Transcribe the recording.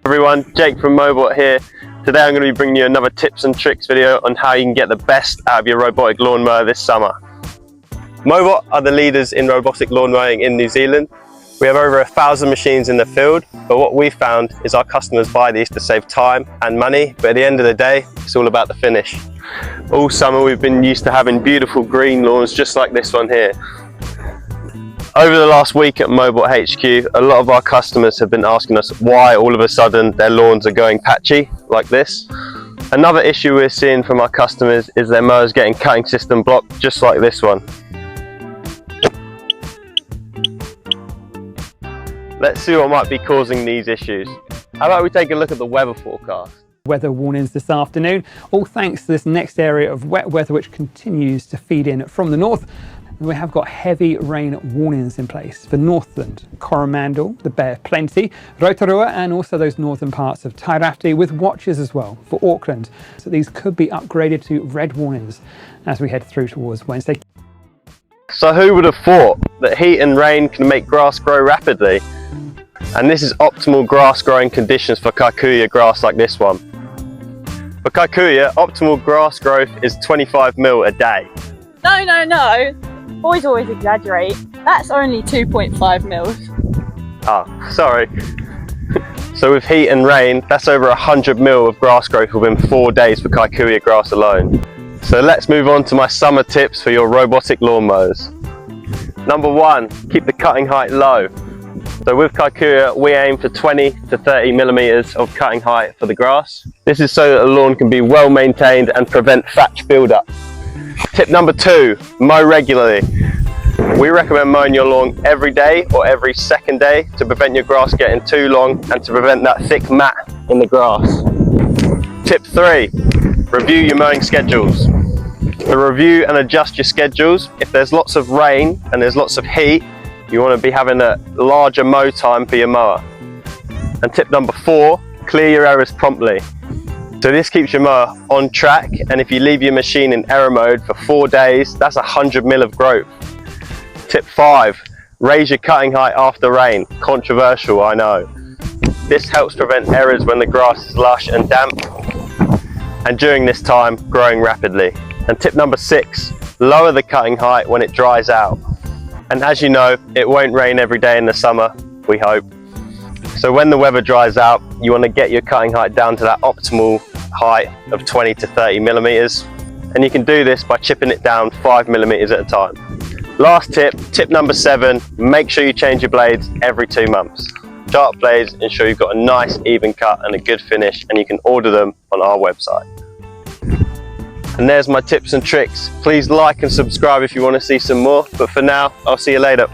Everyone, Jake from MowBot here. Today I'm going to be bringing you another tips and tricks video on how you can get the best out of your robotic lawnmower this summer. MowBot are the leaders in robotic lawn mowing in New Zealand. We have over 1,000 machines in the field, but what we found is our customers buy these to save time and money, but at the end of the day, it's all about the finish. All summer we've been used to having beautiful green lawns just like this one here. Over the last week at MowBot HQ, a lot of our customers have been asking us why all of a sudden their lawns are going patchy like this. Another issue we're seeing from our customers is their mowers getting cutting system blocked just like this one. Let's see what might be causing these issues. How about we take a look at the weather forecast? Weather warnings this afternoon, all thanks to this next area of wet weather which continues to feed in from the north. We have got heavy rain warnings in place for Northland, Coromandel, the Bay of Plenty, Rotorua, and also those northern parts of Tairāwhiti, with watches as well for Auckland. So these could be upgraded to red warnings as we head through towards Wednesday. So who would have thought that heat and rain can make grass grow rapidly? And this is optimal grass growing conditions for Kikuyu grass like this one. For Kikuyu, optimal grass growth is 25 mil a day. No. Boys always exaggerate. That's only 2.5 mils. Ah, sorry. So with heat and rain, that's over 100 mil of grass growth within 4 days for Kikuyu grass alone. So let's move on to my summer tips for your robotic lawnmowers. Number 1, keep the cutting height low. So with Kikuyu, we aim for 20 to 30 millimeters of cutting height for the grass. This is so that the lawn can be well maintained and prevent thatch buildup. Tip number 2, mow regularly. We recommend mowing your lawn every day or every second day to prevent your grass getting too long and to prevent that thick mat in the grass. Tip 3, review your mowing schedules. To review and adjust your schedules, if there's lots of rain and there's lots of heat, you want to be having a larger mow time for your mower. And tip number 4, clear your errors promptly. So this keeps your mower on track, and if you leave your machine in error mode for 4 days, that's 100 mil of growth. Tip 5, raise your cutting height after rain. Controversial, I know. This helps prevent errors when the grass is lush and damp, and during this time, growing rapidly. And tip number 6, lower the cutting height when it dries out. And as you know, it won't rain every day in the summer, we hope. So when the weather dries out, you want to get your cutting height down to that optimal height of 20 to 30 millimeters. And you can do this by chipping it down 5 millimeters at a time. Last tip, tip number 7, make sure you change your blades every 2 months. Sharp blades ensure you've got a nice even cut and a good finish, and you can order them on our website. And there's my tips and tricks. Please like and subscribe if you want to see some more, but for now, I'll see you later.